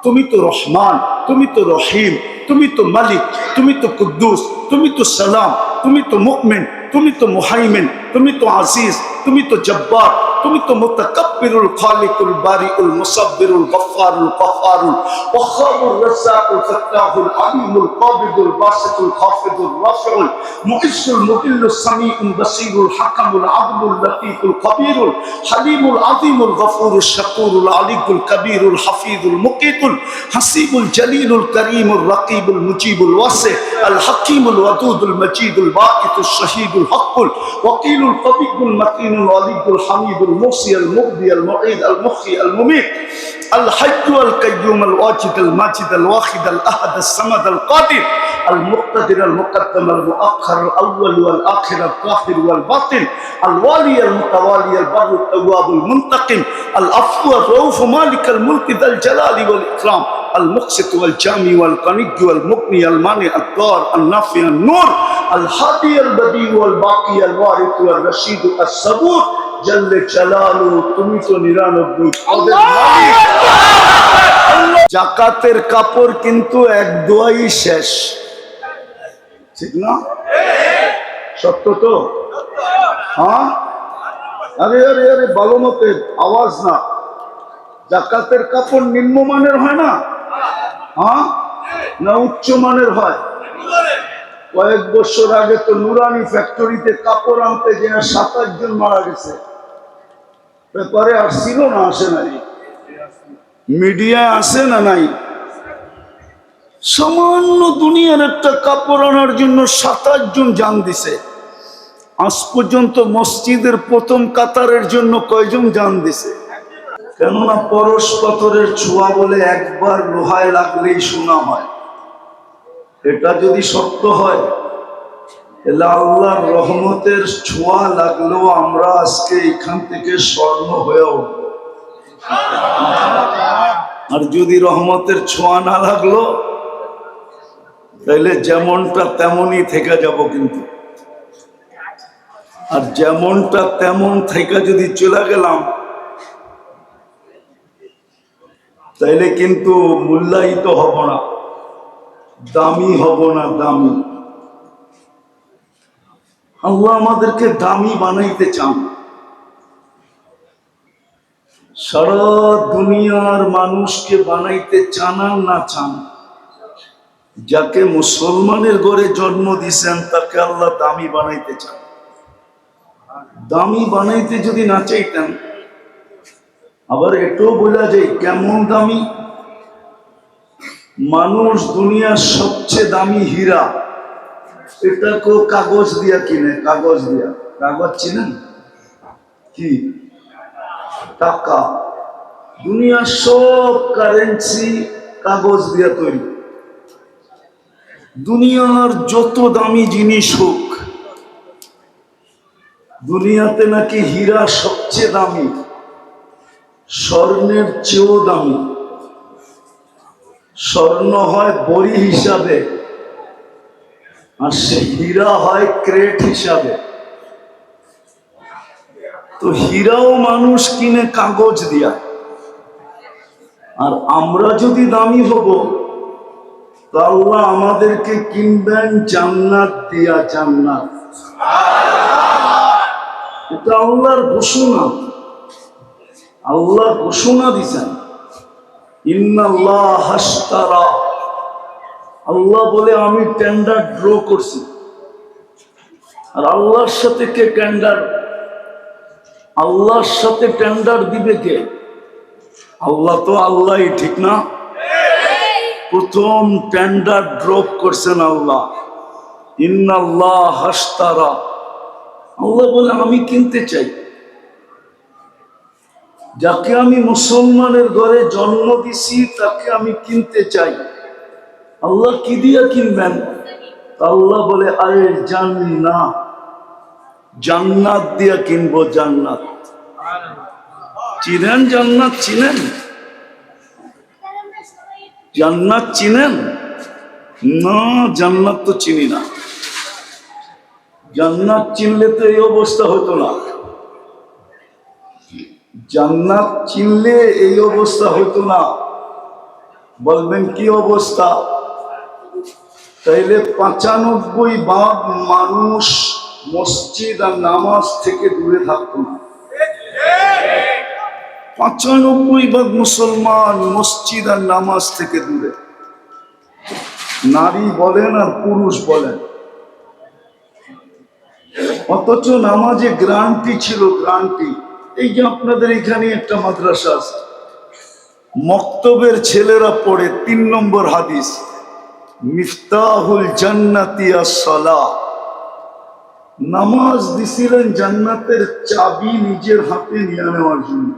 তুমি তো রহমান, তুমি তো রহিম, তুমি তো মালিক, তুমি তো কুদ্দুস, তুমি তো সালাম, তুমি তো মুমিন, তুমি তো মুহাইমিন, তুমি তো আজিজ, তুমি তো জব্বার, তুমি তো মুতাকাব্বিরুল খালিকুল বারিউল মুসাব্বিরুল গফফারুল কহ্হারুল ওয়াহ্হাবুর রাজ্জাকুল ফাত্তাহুল আলিমুল কাবিদুল বাসিতুল খাফিদুর রাফিউল মুইজ্জুল মুদিল্লুস সামিউল বাসীরুল হাকামুল আদলুল লতীফুল খবীরুল হালিমুল আযীমুল গফুরুশ শাকুরুল আলিয়ুল কবীরুল হাফিজুল মুকিতুল হাসিবুল জলিলুল করিমুর রকিবুল মুজিবুল ওয়াসি আল হাকীমুল ওয়াদুদুল মজিদুল বাকিতুশ শহীদুল হকুল ওয়াকিলুল কবিয়ুল মতিনুল আলিয়ুল হামিদুল মুহসি আল মুবদি আল মুঈদ আল মুখী আল মুমীত الحي القيوم الواجد الماجد الواحد الأحد الصمد القادر المقتدر المقدم المؤخر الأول والآخر الظاهر والباطن الوالي المتوالي البر التواب المنتقم العفو الرؤوف مالك الملك ذا الجلال والإكرام المقسط والجامع والغني والمغني المانع الضار النافع النور الهادي البديع والباقي الوارث والرشيد الصبور জল্লে জালালু, তুমি তো 99। জাকাতের কাপড় কিন্তু এক দোয়াই শেষ, ঠিক না? সত্য তো? হ্যাঁ, আরে আরে আরে ভালো মতে আওয়াজ না। জাকাতের কাপড় নিম্নমানের হয় না, হ্যাঁ না উচ্চ মানের হয়? কয়েক বছর আগে তো নুরানি ফ্যাক্টরিতে কাপড় আনতে যে 27 জন মারা গেছে, ব্যাপারে আসছিল না? আসে নাই? মিডিয়ায় আসে না? নাই? সামান্য দুনিয়ার একটা কাপড় আনার জন্য 27 জন জান দিছে। আজ পর্যন্ত মসজিদের প্রথম কাতারের জন্য কয়জন জান দিছে? কেননা পরশ পাথরের ছোঁয়া বলে একবার লোহায় লাগলেই শোনা হয়। এটা যদি সত্য হয় তাহলে আল্লাহর রহমতের ছোঁয়া লাগলেও আমরা আজকে এখান থেকে স্বর্ণ হয়ে উঠব। আর যদি রহমতের ছোঁয়া না লাগলো তাহলে যেমনটা তেমনই থেকে যাব। কিন্তু আর যেমনটা তেমন থেকে যদি চলে গেলাম তাইলে কিন্তু মূল্যায়িত হব না, দামি হব না। দামি আল্লাহ আমাদেরকে দামি বানাইতে চান। সারা দুনিয়ার মানুষকে বানাইতে চান আর না চান, যাকে মুসলমানের ঘরে জন্ম দিয়েছেন তাকে আল্লাহ দামি বানাইতে চান। দামি বানাইতে যদি না চাইতেন, আবার এটাও বলা যায় কেমন দামি? মানুষ দুনিয়ার সবচেয়ে দামি হীরা, এটাকেও কাগজ দিয়া কিনে। কাগজ দিয়া, কাগজ চিনেন কি? টাকা। দুনিয়ার সব কারেন্সি কাগজ দিয়া তৈরি। দুনিয়ার যত দামি জিনিস হোক, দুনিয়াতে নাকি হীরা সবচেয়ে দামি, স্বর্ণের চেয়েও দামি। স্বর্ণ হয় বড়ি হিসাবে, আর সে হীরা হয় ক্রেট হিসাবে। তো হীরাও মানুষ কিনে কাগজ দিয়া। আর আমরা যদি দামি হব তো আল্লাহ আমাদেরকে কিনবেন জান্নাত দিয়া। জান্নাত, এটা আল্লাহর ঘোষণা। আল্লাহ ঘোষণা দিছেন, ইন্নাল্লাহ হাশতারা। আল্লাহ বলে আমি টেন্ডার ড্র করছি। আর আল্লাহর সাথে কে টেন্ডার? আল্লাহর সাথে টেন্ডার দিবে কে? আল্লাহ তো আল্লাহই, ঠিক না? প্রথম টেন্ডার ড্রপ করছেন আল্লাহ, ইন্নাল্লাহ হাশতারা। আল্লাহ বলে আমি কিনতে চাই। যাকে আমি মুসলমানের ঘরে জন্ম দিছি তাকে আমি কিনতে চাই। আল্লাহ কি দিয়া কিনবেন? আল্লাহ বলে আরে জান্নাত, জান্নাত দিয়া কিনবো। জান্নাত চিনেন? জান্নাত চিনেন? জান্নাত চিনেন না? জান্নাত তো চিনি না। জান্নাত চিনলে তো এই অবস্থা হতো না। জান্নাত চিনলে এই অবস্থা হতো না। বলবেন কি অবস্থা? তাইলে 95 ভাগ মানুষ মসজিদ আর নামাজ থেকে দূরে থাকতো না। 95 ভাগ মুসলমান মসজিদ আর নামাজ থেকে দূরে, নারী বলেন আর পুরুষ বলেন। অথচ নামাজে গ্রান্টি ছিল, গ্রান্টি। এই যে আপনাদের এখানে একটা মাদ্রাসা আছে, মক্তবের ছেলেরা পড়ে 3 নম্বর হাদিস, মিফতাহুল জান্নাতি আস-সালাহ। নামাজ দিছিলেন জান্নাতের চাবি নিজের হাতে নিয়ে নেওয়ার জন্য।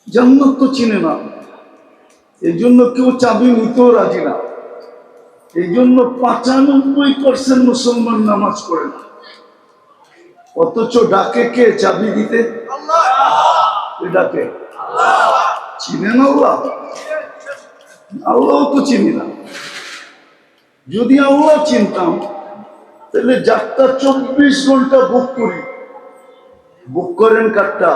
জান্নাত তো চিনে না, এই জন্য কেউ চাবি নিতেও রাজি না। এই জন্য 95% মুসলমান নামাজ পড়ে না। অথচ ডাকে কে চাবি দিতে? ডাকে চিনেন আল্লাহ? আল্লাহ তো চিনি না। যদি আল্লাহ চিনতাম তাহলে যাত্রা 24 ঘন্টা বুক করি। বুক করেন কারটা?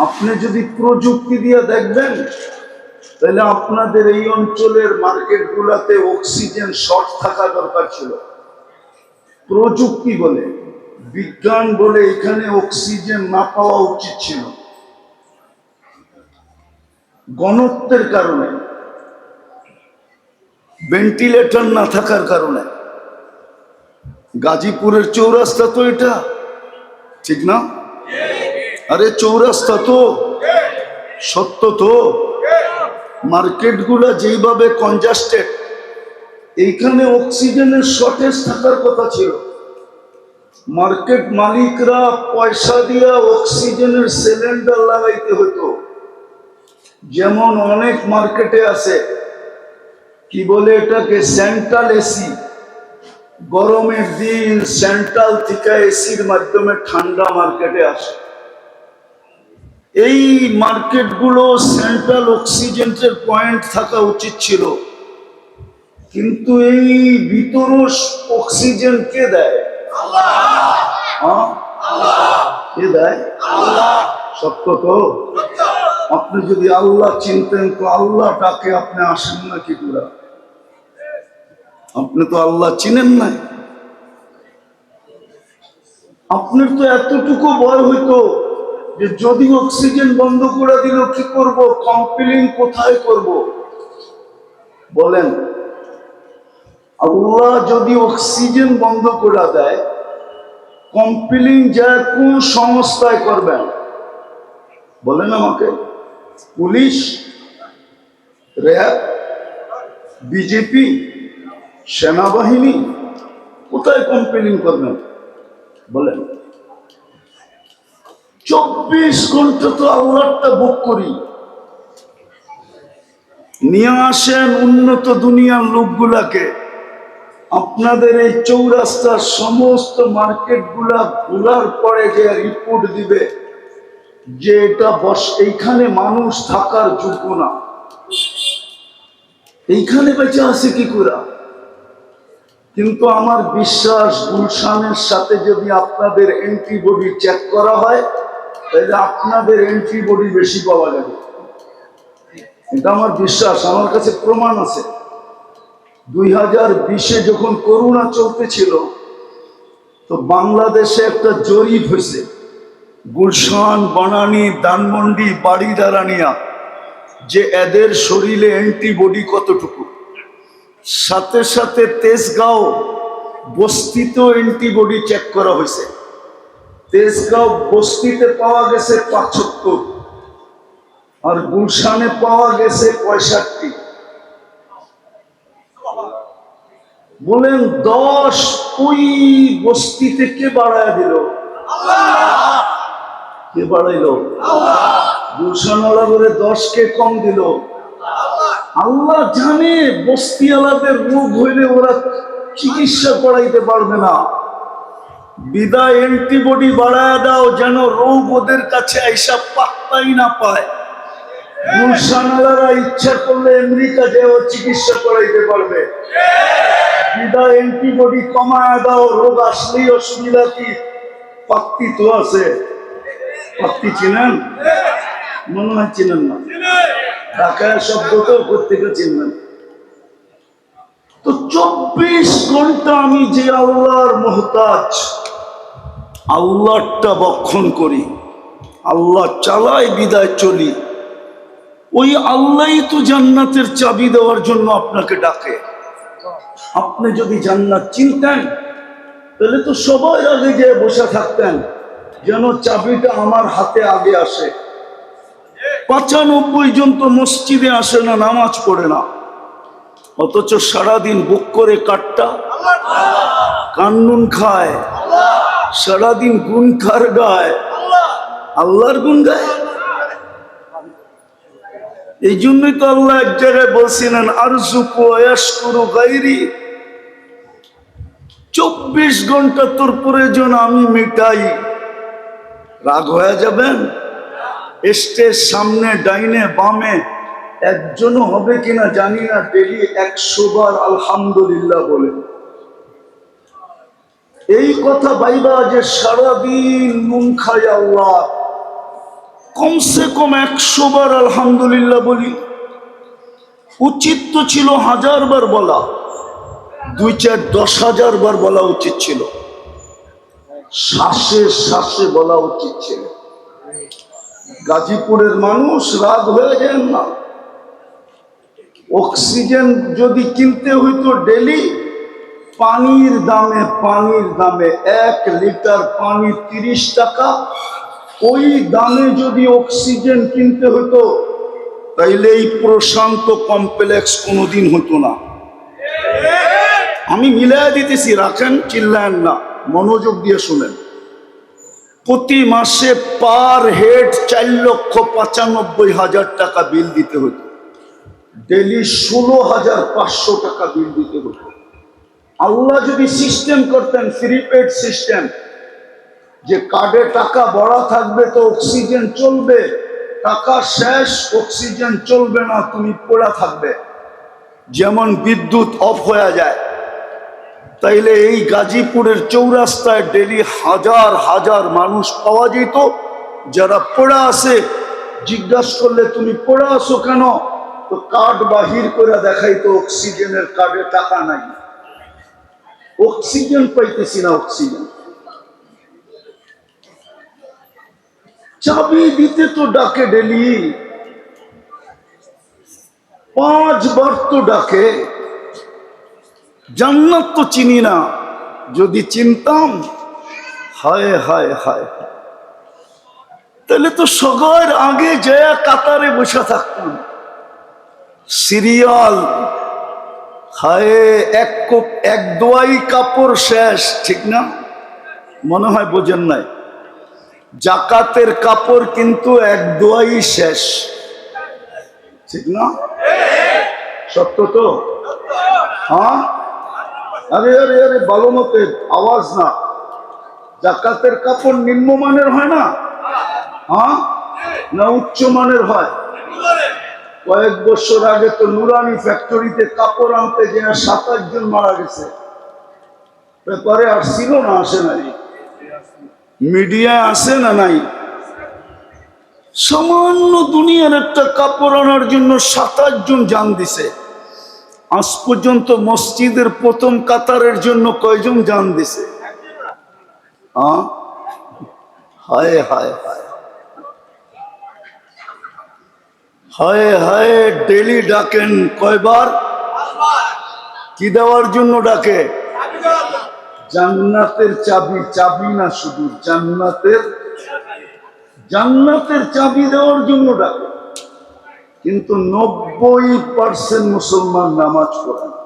আপনি যদি প্রযুক্তি দিয়ে দেখবেন তাহলে আপনাদের এই অঞ্চলের মার্কেট গুলাতে অক্সিজেন শর্ট থাকা দরকার ছিল। প্রযুক্তি বলে, বিজ্ঞান বলে এখানে অক্সিজেন না পাওয়া উচিত ছিল। ঘনত্বের কারণে, ভেন্টিলেটর না থাকার কারণে। গাজীপুরের চৌরাস্তা তো এটা, ঠিক না? আরে চৌরাস্তা তো সত্য তো। মার্কেট গুলা যেইভাবে কনজাস্টেড, এইখানে অক্সিজেনের শর্টেজ থাকার কথা ছিল। মার্কেট মালিকরা পয়সা দিয়া অক্সিজেনের সিলিন্ডার লাগাইতে হতো। যেমন অনেক মার্কেটে আছে, কি বলে এটাকে, সেন্ট্রাল এসি। গরমের দিন সেন্ট্রাল থেকে এসির মাধ্যমে ঠান্ডা মার্কেটে আসে। এই মার্কেটগুলো সেন্ট্রাল অক্সিজেনের পয়েন্ট থাকা উচিত ছিল, কিন্তু এই ভিতর অক্সিজেন কে দেয়? কে দেয়? সত্য তো। আপনি যদি আল্লাহ চিনতেন তো আল্লাহ ডাকে আপনি আসেন না কি করে? আপনি তো আল্লাহ চিনেন নাই। আপনার তো এতটুকু ভয় হইতো যে যদি অক্সিজেন বন্ধ করে দিল কি করব, কমপ্লেইন কোথায় করব? বলেন, আল্লাহ যদি অক্সিজেন বন্ধ করে দেয়, কমপ্লেইন যায় কোন সংস্থায় করবেন? বলেন আমাকে। পুলিশ, র্যাব, বিজেপি, সেনাবাহিনী, কোথায় কমপ্লেইন করবেন? বলেন। 24 ঘন্টা তো আল্লাহটা বুক করি। নিয়ে আসেন উন্নত দুনিয়ার লোকগুলাকে, আপনাদের এই চৌরাস্তার সমস্ত মার্কেট গুলা ঘোরার পরে যে রিপোর্ট দিবে যে এটা এইখানে মানুষ থাকার যোগ্য না, এইখানে বেঁচে আছে কি করে? কিন্তু আমার বিশ্বাস গুলশানের সাথে যদি আপনাদের অ্যান্টিবডি চেক করা হয় তাহলে আপনাদের অ্যান্টিবডি বেশি পাওয়া যাবে। এটা আমার বিশ্বাস, আমার কাছে প্রমাণ আছে। 2020-এ যখন করোনা চলতেছিল তো বাংলাদেশে একটা জরিপ হয়েছে, গুলশান, বনানী, ধানমন্ডি, বাড়িদারানিয়া, যে এদের শরীরে অ্যান্টিবডি কতটুকু। সাথে সাথে তেজগাঁও বস্তিতেও অ্যান্টিবডি চেক করা হয়েছে। তেজগাঁও বস্তিতে পাওয়া গেছে 75 আর গুলশানে পাওয়া গেছে 65। বলেন 10 ওই বস্তিতে কে বাড়ায় দিল? কে বাড়াইল? গুলশানওয়ালা করে 10 কে কম দিল? আল্লাহ জানে বস্তিওয়ালাদের রোগ হইলে ওরা চিকিৎসা করাইতে পারবে না, বিদায় অ্যান্টিবডি বাড়ায় দাও যেন রোগ ওদের কাছে আইসা পাত্তাই না পায়। গুলশানওয়ালারা ইচ্ছা করলে আমেরিকা যেও চিকিৎসা করাইতে পারবে। বিদায় অ্যান্টিবডি কমায় দাও, রোগ আসলেই অসুবিধা কি? পাত্তি তো আছে, পাত্তি চিনেন? মনে হয় চিনেন না, ঢাকায় শব্দটাও প্রত্যেকে চিনবেন। তো 24 ঘন্টা আমি যে আল্লাহর মোহতাজ, আল্লাহটা বক্ষণ করি, আল্লাহ চালাই বিদায় চলি, ওই আল্লাহই তো জান্নাতের চাবি দেওয়ার জন্য আপনাকে ডাকে। আপনি যদি জান্নাত চিনতেন তাহলে তো সবাই আগে যে বসে থাকতেন যেন চাবিটা আমার হাতে আগে আসে। 95 জন তো মসজিদে আসে না, নামাজ পড়ে না, অথচ সারাদিন বুক করে কাটটা কান্নুন খায়, সারাদিন গুণ কার গায়? আল্লাহর গুণ গায়। এই জন্যই তো আল্লাহ এক জায়গায় বলছিলেন আরজুকু আয়াশকুরু গায়রি, 24 ঘন্টা তোর প্রয়োজন আমি মেটাই। রাগ হয়ে যাবেন? স্টেজ সামনে ডাইনে বামে একজনও হবে কিনা জানি না ডেলি 100 বার আলহামদুলিল্লাহ বলে। এই কথা ভাইবা যে সারাদিন নুন খাই আল্লাহ, কমসে কম 100 বার আলহামদুলিল্লাহ বলি। উচিত তো ছিল 1000 বার বলা, 2-4-10,000 বার বলা উচিত ছিল, শ্বাসে শ্বাসে বলা উচিত ছিল। গাজীপুরের মানুষ রাগ হয়ে যান না, অক্সিজেন যদি কিনতে হইতো ডেলি, পানির দামে 1 লিটার পানি 30 টাকা, ওই দামে যদি অক্সিজেন কিনতে হতো তাইলে এই প্রশান্ত কমপ্লেক্স কোনোদিন হতো না। আমি মিলাই দিতেছি, রাখেন, চিল্লায়েন না, মনোযোগ দিয়ে শুনেন। প্রতি মাসে পার হেড 4,95,000 টাকা বিল দিতে হতো, ডেলি 16,500 টাকা বিল দিতে হতো। আল্লাহ যদি সিস্টেম করতেন প্রিপেড সিস্টেম, যে কার্ডে টাকা ভরা থাকবে তো অক্সিজেন চলবে, টাকা শেষ অক্সিজেন চলবে না, তুমি পড়া থাকবে, যেমন বিদ্যুৎ অফ হয়ে যায়, তাইলে এই গাজীপুরের চৌরাস্তায় ডেলি হাজার হাজার মানুষ পাওয়া যেত যারা পড়া আছে। জিজ্ঞাসা করলে তুমি পড়া আছো কেন, তো কার্ড বাহির করে দেখাইতো অক্সিজেনের কার্ডে টাকা নাই, অক্সিজেন পাইতেছি না, অক্সিজেন। চাবি দিতে তো ডাকে ডেলি 5 বার তো ডাকে। জান্নাত তো চিনি না, যদি চিনতাম হায় হায় হায় তাহলে তো সবার আগে যায় কাতারে বসে থাকতাম, সিরিয়াল। হায় এক দোয়াই কাপড় শেষ, ঠিক না? মনে হয় বোঝেন নাই, জাকাতের কাপড় কিন্তু এক দোয়াই শেষ, ঠিক না? সত্য তো? হ্যাঁ, আরে আরে আরে ভালো মতে আওয়াজ না। জাকাতের কাপড় নিম্নমানের হয় না, হ্যাঁ না উচ্চমানের হয়? কয়েক বছর আগে তো নুরানি ফ্যাক্টরিতে কাপড় আনতে যে 27 জন মারা গেছে, ব্যাপারে আর ছিল না, আসে নাই, মিডিয়ায় আসে না নাই। সামান্য দুনিয়ার একটা কাপড় আনার জন্য 27 জন জান দিছে। আজ পর্যন্ত মসজিদের প্রথম কাতারের জন্য কয়জন জান দিছে? হ্যাঁ, হায় হায় হায় হায় হায়। ডেলি ডাকেন কয়বার? কি দেওয়ার জন্য ডাকে? জান্নাতের চাবি, চাবি না শুধু জান্নাতের চাবি দেওয়ার জন্য ডাকে। কিন্তু 90% মুসলমান নামাজ পড়ে না,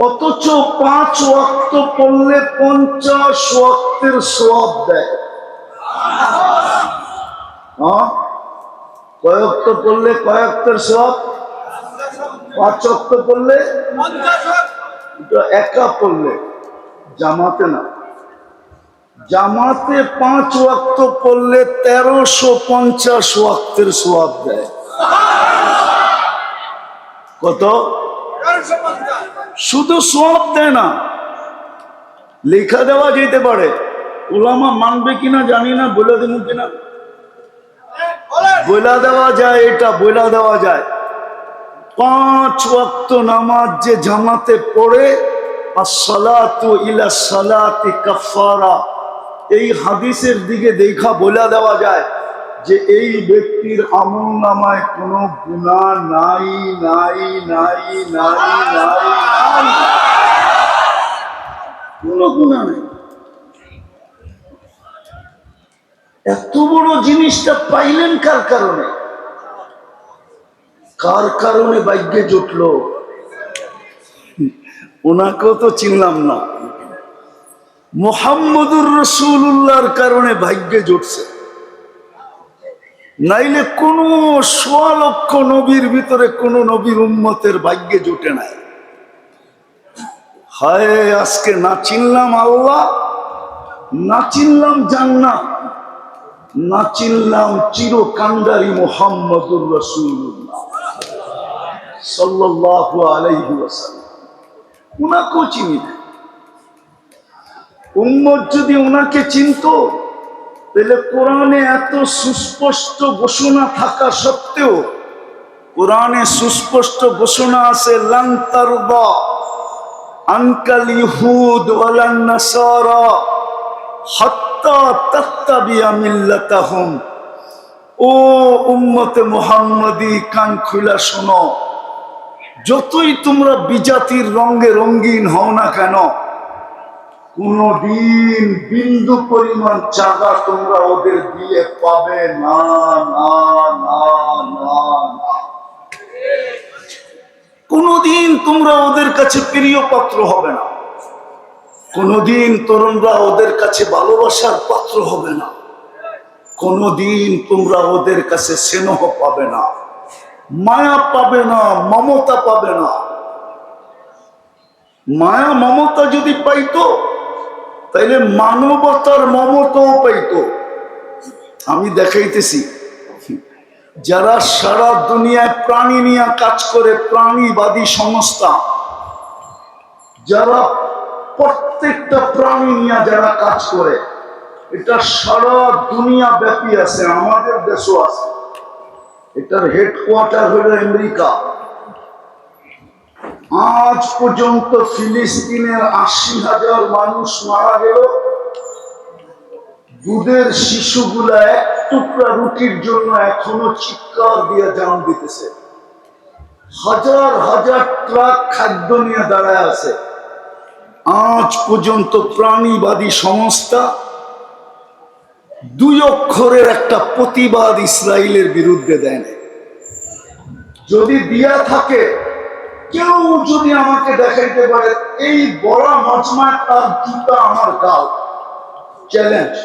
অথচ 5 ওয়াক্ত পড়লে 50 ওয়াক্তের সওয়াব দেয়। হ্যাঁ, কয় ওয়াক্ত পড়লে কয় ওয়াক্তের সওয়াব? 5 ওয়াক্ত পড়লে, একা পড়লে, জামাতে না। জামাতে 5 ওয়াক্ত পড়লে 1350 ওয়াক্তের সওয়াব দেয়। কত? শুধু সওয়াব দেয় না, লেখা দেওয়া যেতে পারে ওলামা মানবে কিনা জানি না, বলে দেবো কিনা, বইলা দেওয়া যায়, এটা বইলা দেওয়া যায়। 5 ওয়াক্ত নামাজ যে জামাতে পড়ে, আসসালাতু ইলা সালাতি কাফারা, এই হাদিসের দিকে দেখা বইলা দেওয়া যায় যে এই ব্যক্তির আমল নামায় কোনো গুনাহ নাই নাই নাই নাই নাই নাই, কোনো গুনাহ নেই। এত বড় জিনিসটা পাইলেন কার কারণে? কার কারণে ভাগ্যে জুটলো? ওনাকেও তো চিনলাম না। মুহাম্মদুর রাসূলুল্লাহর কারণে ভাগ্যে জুটছে, নাইলে কোন 1.25 লক্ষ নবীর ভিতরে কোন নবীর উম্মতের ভাগ্যে জুটে নাই। হায়, আজকে না চিনলাম আল্লাহ, না চিনলাম জান্নাত, না চিনলাম চিরকান্ডারি মুহাম্মদুর রাসূলুল্লাহ সাল্লাল্লাহু আলাইহি ওয়াসাল্লাম। উনাকেও চিনি না। উম্মত যদি ওনাকে চিনতো, তাহলে কোরআনে এত সুস্পষ্ট ঘোষণা থাকা সত্ত্বেও, কোরআনে সুস্পষ্ট ঘোষণা আছে, লান তারদা আনকাল ইহুদ ওয়ালান নাসারা হাত্তা তাত্তাবিয়া মিল্লাতাহুম। ও উম্মতে মুহাম্মাদি, কান খুলা শোনো, যতই তোমরা বিজাতির রঙে রঙিন হও না কেন, কোনদিন বিন্দু পরিমাণ চাঁদা তোমরা ওদের দিয়ে পাবে না, না না না না। কোনদিন তোমরা ওদের কাছে প্রিয় পাত্র হবে না, কোনদিন তরুণরা ওদের কাছে ভালোবাসার পাত্র হবে না, কোনদিন তোমরা ওদের কাছে স্নেহ পাবে না, মায়া পাবে না, মমতা পাবে না। মায়া মমতা যদি পাইতো, তাইলে মানবতার মমতাও পাইতো। আমি দেখাইতেছি, যারা সারা দুনিয়ায় প্রাণী নিয়ে কাজ করে, প্রাণীবাদী সংস্থা, যারা প্রত্যেকটা প্রাণী নিয়ে যারা কাজ করে, এটা সারা দুনিয়া ব্যাপী আছে, আমাদের দেশও আছে। এটার হেডকোয়ার্টার হলো আমেরিকা। আজ পর্যন্ত ফিলিস্তিনের 80,000 মানুষ মারা গেল। দুধের শিশুগুলা এক টুকরা রুটির জন্য এখনো চিৎকার দিয়ে জান দিতেছে। হাজার হাজার ট্রাক খাদ্য নিয়ে দাঁড়ায় আছে। আজ পর্যন্ত প্রাণীবাদী সংস্থা 2 অক্ষরের একটা প্রতিবাদ ইসরায়েলের বিরুদ্ধে দেয় না। যদি দিয়া থাকে, কেউ যদি আমাকে দেখাইতে পারে এই বড় মজমায় তার জুতা আমার গাল, চ্যালেঞ্জ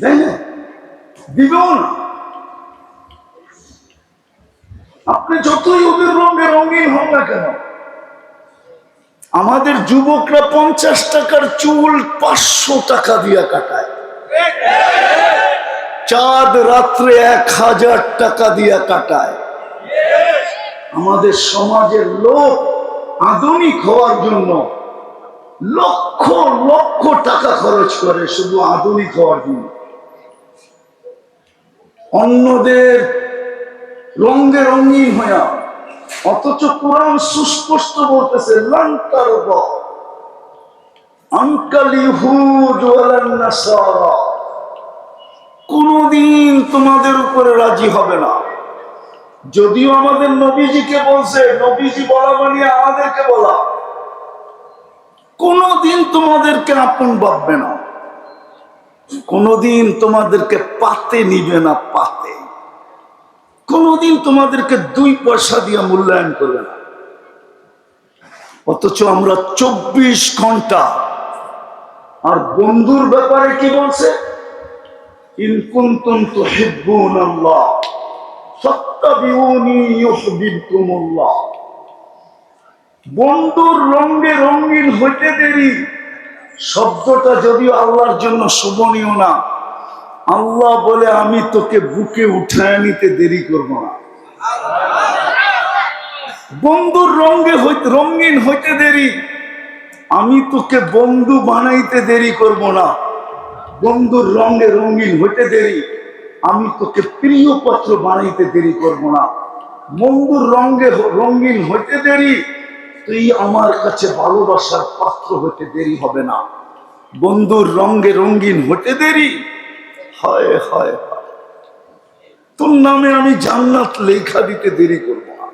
দেয় না, দিবেও না। আপনি যতই ওদের রঙে রঙিন হন না কেন, আমাদের যুবকরা 50 টাকার চুল 500 টাকা দিয়া কাটায়, চাঁদ রাত্রে 1000 টাকা দিয়া কাটায়। আমাদের সমাজের লোক আধুনিক হওয়ার জন্য লক্ষ লক্ষ টাকা খরচ করে শুধু আধুনিক হওয়ার জন্য। অন্যদের রঙে রঙিন হইয়া, অথচ কোরআন সুস্পষ্ট বলতেছে, লান তারদা আনকাল ইহুদ ওয়ালান নাসারা, কোনদিন তোমাদের উপরে রাজি হবে না। যদিও আমাদের নবীজিকে বলছে, নবীজি বলা মানে আমাদেরকে বলা, কোনদিন তোমাদেরকে আপন ভাববে না, কোনদিন তোমাদেরকে পাতে নিবে না, পাতে কোনদিন তোমাদেরকে 2 পয়সা দিয়ে মূল্যায়ন করবে না। অথচ আমরা 24 ঘন্টা। আর বন্ধুর ব্যাপারে কি বলছে? ইন কুনতুম তুহিব্বুনাল্লাহ ফাত্তাবিউনি ইউহিব্বুকুমুল্লাহ। বন্ধুর রঙে রঙিন হইতে দেরি শব্দটা যদিও আল্লাহর জন্য শোভনীয় না, আল্লাহ বলে আমি তোকে বুকে উঠায় নিতে দেরি করব না। বন্ধুর রঙিন হইতে দেরি আমি তোকে বন্ধু বানাইতে দেরি করব না, বন্ধুর রঙে রঙিন হইতে দেরি, আমি তোকে প্রিয় পাত্র বানাইতে দেরি করব না। বন্ধুর রঙে রঙিন হইতে দেরি, তুই আমার কাছে ভালোবাসার পাত্র হইতে দেরি হবে না। বন্ধুর রঙে রঙিন হতে দেরি, হায় হায় হায়, তোর নামে আমি জান্নাত লেখা দিতে দেরি করব না।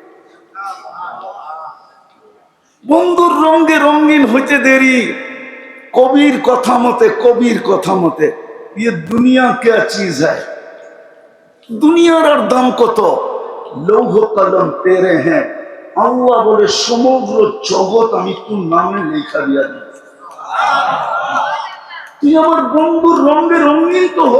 বন্ধুর রঙে রঙিন হইতে দেরি, কবির কথা মতে, কবির কথা মতে, ये दुनिया क्या चीज है, দুনিয়ার আর দাম কত, লৌহ কলম তেরে হ্যাঁ, আল্লাহ বলে সমগ্র জগৎ আমি তোর নামে লেখা দিয়া দিই। তুই আমার বন্ধুর রঙে রঙিন তো হ।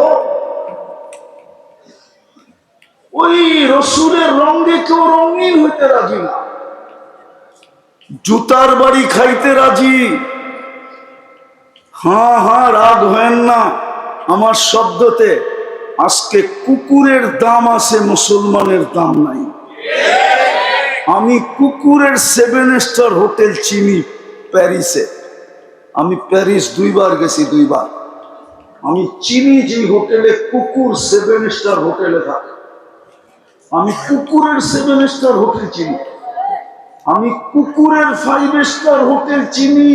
ওই রসুলের রঙে কেউ রঙিন হইতে রাজি না, জুতার বাড়ি খাইতে রাজি। হ্যাঁ হ্যাঁ, রাগ হয় না আমার শব্দতে। আজকে কুকুরের দাম আছে, মুসলমানের দাম নাই। আমি কুকুরের 7 স্টার হোটেল চিনি প্যারিসে, আমি প্যারিস 2 বার গেছি, 2 বার। আমি চিনি যে হোটেলে কুকুর 7 স্টার হোটেলে থাকে, আমি কুকুরের 7 স্টার হোটেল চিনি, আমি কুকুরের 5 স্টার হোটেল চিনি।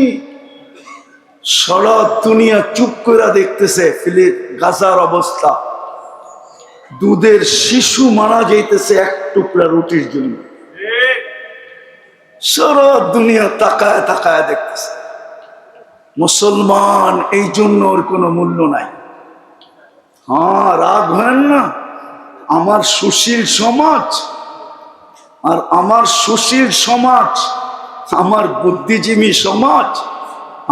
সারা দুনিয়া চুপ করে দেখতেছে গাজার অবস্থা, দুধের শিশু মারা যাইতেছে 1 টুকরা রুটির জন্য। সারা দুনিয়া তাকায় তাকায় দেখতেছে। মুসলমান এই জন্য ওর কোনো মূল্য নাই। হ্যাঁ, রাগ হয় না, আমার সুশীল সমাজ, আর আমার সুশীল সমাজ, আমার বুদ্ধিজীবী সমাজ,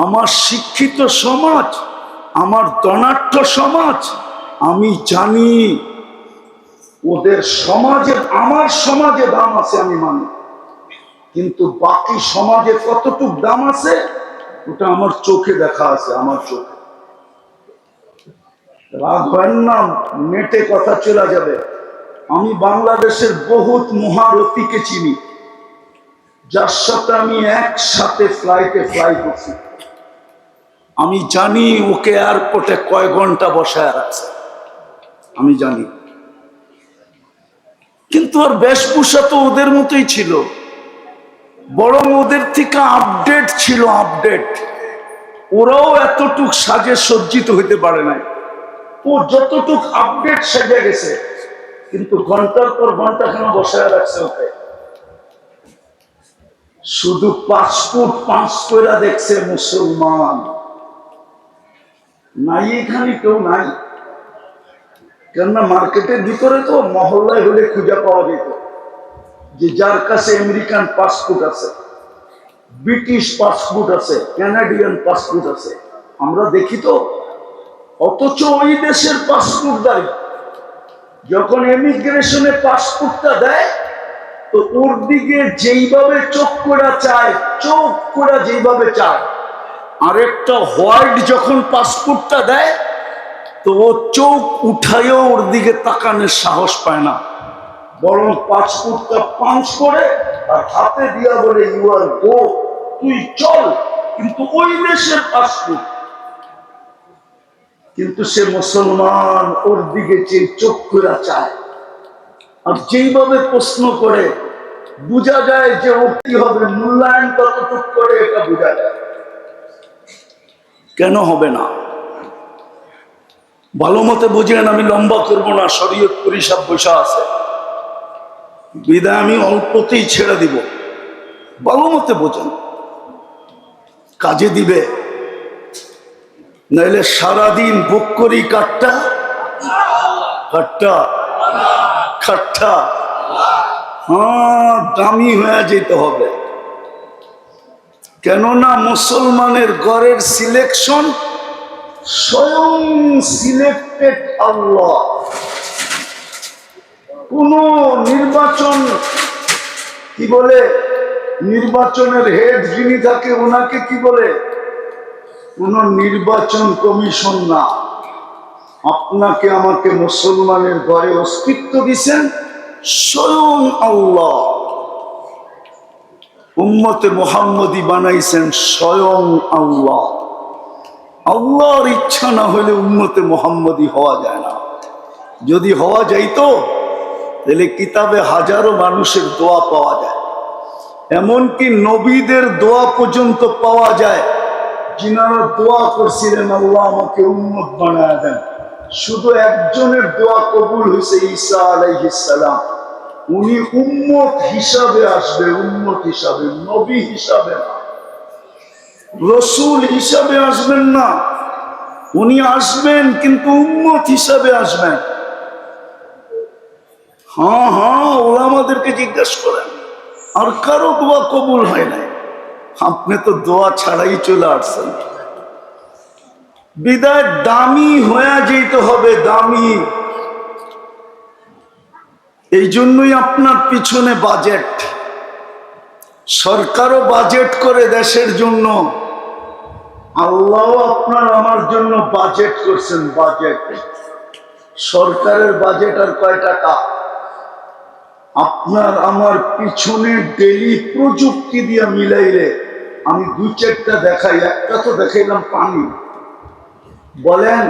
আমার শিক্ষিত সমাজ, আমার ধনাঢ্য সমাজ, আমি জানি ওদের সমাজে, আমার সমাজে দাম আছে আমি মানি, কিন্তু বাকি সমাজে কতটুক দাম আছে ওটা আমার চোখে দেখা আছে, আমার চোখে। রাগ হয় না, নেটে কথা চলে যাবে। আমি বাংলাদেশের বহুত মহারথীকে চিনি, যার সাথে আমি একসাথে ফ্লাইটে ফ্লাই করছি। আমি জানি ওকে এয়ারপোর্টে কয় ঘন্টা বসায় রাখছে, আমি জানি। কিন্তু আর বেশভূষা তো ওদের মতোই ছিল, বরং ওদের থেকে আপডেট ছিল, আপডেট। ওরাও এতটুক সাজে সজ্জিত হইতে পারে নাই, ও যতটুক আপডেট সেজে গেছে, কিন্তু ঘন্টার পর ঘন্টা কেন বসায় রাখছে ওকে? শুধু পাসপোর্ট পাঁচ করে দেখছে মুসলমান। নাই এখানে কেউ নাই, কেননা মার্কেটের ভিতরে তো মহল্লায় হলে খুঁজে পাওয়া যেত যে যার কাছে আমেরিকান পাসপোর্ট আছে, ব্রিটিশ পাসপোর্ট আছে, কানাডিয়ান পাসপোর্ট আছে, আমরা দেখি তো। অথচ ওই দেশের পাসপোর্ট দেয়, যখন ইমিগ্রেশনে পাসপোর্টটা দেয় তো ওর দিকে যেইভাবে চোখ করে চায়, চোখ করে যেইভাবে চায়, আরেকটা হোয়াইট যখন পাসপোর্টটা দেয় তো ও চোখ উঠাইও ওর দিকে তাকানোর সাহস পায় না, বরং পাসপোর্টটা পাঞ্চ করে আর হাতে দিয়া বলে ইউ আর গো, তুই চল। কিন্তু ওই দেশের পাসপোর্ট, কিন্তু সে মুসলমান ওর দিকে যে চোখ করে চায়, আর যেইভাবে প্রশ্ন করে বোঝা যায় যে ও কি হবে, মূল্যায়ন কতটুক করে এটা বোঝা যায়। কেন হবে না? ভালো মতে বুঝেন, আমি লম্বা করবো না, শরীয়ত পরিষদ বসা আছে, বিদায় আমি অল্পতেই ছেড়ে দিব। ভালো মতে বোঝেন, কাজে দিবে, নাইলে সারাদিন বুক করি কাটটা কাটটা কাটটা, হ্যাঁ, দামি হয়ে যেতে হবে। কেননা মুসলমানের ঘরের সিলেকশন স্বয়ং সিলেক্টেড আল্লাহ। কোন নির্বাচন, কি বলে, নির্বাচনের হেড যিনি থাকে ওনাকে কি বলে, কোন নির্বাচন কমিশন না। আপনাকে আমাকে মুসলমানের ঘরে অস্তিত্ব দিচ্ছেন স্বয়ং আল্লাহ। উম্মতে মুহাম্মদী বানাইছেন স্বয়ং আল্লাহ। আল্লাহর ইচ্ছা না হলে উম্মতে মুহাম্মদী হওয়া যায় না। যদি হওয়া যাইতো তাহলে কিতাবে হাজারো মানুষের দোয়া পাওয়া যায়, এমনকি নবীদের দোয়া পর্যন্ত পাওয়া যায়, যিনারা দোয়া করছিলেন আল্লাহ আমাকে উম্মত বানায় দেন। শুধু একজনের দোয়া কবুল হয়েছে, ঈসা আলাইহিস সালাম। উনি উম্মত হিসাবে আসবে, উম্মত হিসাবে, নবী হিসাবে না, রসুল হিসাবে আসবেন না। উনি আসবেন কিন্তু উম্মত হিসাবে আসবেন। হ্যাঁ হ্যাঁ, ওলামাদেরকে জিজ্ঞেস করেন, আর কারো দোয়া কবুল হয় নাই। আপনি তো দোয়া ছাড়াই চলে আসছেন। বিদায় দামি হয়ে যেতে হবে, দামি। এই জন্যই আপনার পিছনে বাজেট, সরকারও বাজেট করে দেশের জন্য, আল্লাহ আপনার আমার জন্য বাজেট করছেন। বাজেট, সরকারের বাজেট আর কয় টাকা? আপনার আমার পিছনে ডেলি প্রযুক্তি দিয়ে মিলাইলে আমি দুই চারটা দেখাই। একটা তো দেখাইলাম পানি। বলেন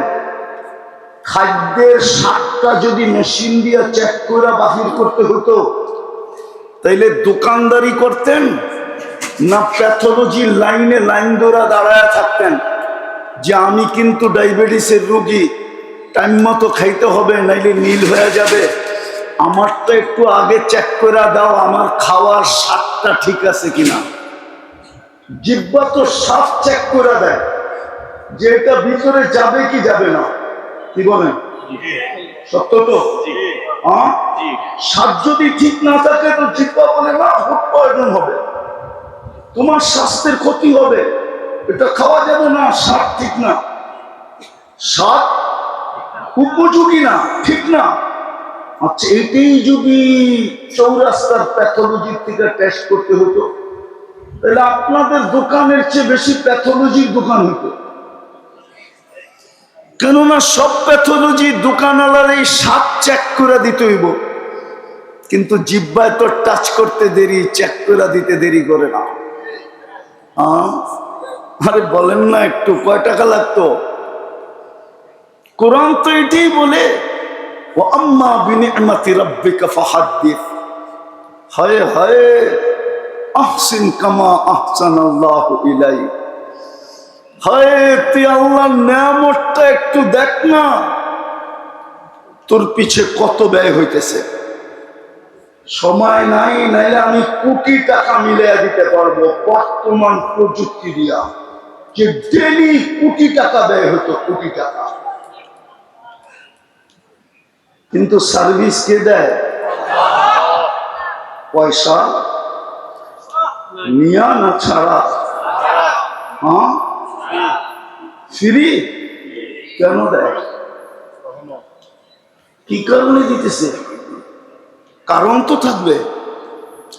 খাদ্যের স্বাদটা যদি মেশিন দিয়ে চেক করে বাহির করতে হতো তাইলে দোকানদারি করতেন না প্যাথোলজির লাইনে লাইন ধরে দাঁড়ায় থাকতেন যে আমি কিন্তু ডায়াবেটিসের রোগী, টাইম মতো খাইতে হবে নাইলে নীল হয়ে যাবে, আমারটা একটু আগে চেক করে দাও, আমার খাওয়ার স্বাদটা ঠিক আছে কিনা। জিহ্বা তো স্বাদ চেক করে দেয় যে এটা ভিতরে যাবে কি যাবে না। কি বলেন? সত্য তো? হ্যাঁ, স্বাদ যদি ঠিক না থাকে তো জিহ্বা বলে না, ফুড পয়জন হবে, তোমার স্বাস্থ্যের ক্ষতি হবে, এটা খাওয়া যাবে না, স্বাদ ঠিক না, স্বাদ উপযোগী না, ঠিক না। আচ্ছা, এটাই যদি চৌরাস্তার প্যাথোলজির থেকে টেস্ট করতে হতো তাহলে আপনাদের দোকানের চেয়ে বেশি প্যাথোলজির দোকান হতো। কেননা সব প্যাথোলজি দোকানওয়ালার এই স্বাদ চেক করে দিতে হইব, কিন্তু জিহ্বায় তো টাচ করতে দেরি, চেক করে দিতে দেরি করে না। আরে বলেন না, একটু কয় টাকা লাগতো? কোরআন তো এটাই বলে, ও আম্মা বিনিআমাতি রাব্বিকা ফাহাদ্দিস। হায় হায়, আহসিন কামা আহসানাল্লাহু ইলাইক। হায়, তুই আল্লাহর নিয়ামতটা একটু দেখ না, তোর পিছে কত ব্যয় হইতেছে। সময় নাই, নাইলে আমি কোটি টাকা মিলিয়ে দিতে পারবো বর্তমান প্রযুক্তি দিয়া, যে ডেলি কোটি টাকা ব্যয় হতো, কোটি টাকা। কিন্তু সার্ভিস কে দেয়? পয়সা নিয়া না ছাড়া? হ্যাঁ, ফ্রি কেন দেয়? কি কারণে দিতেছে? কারণ তো থাকবে।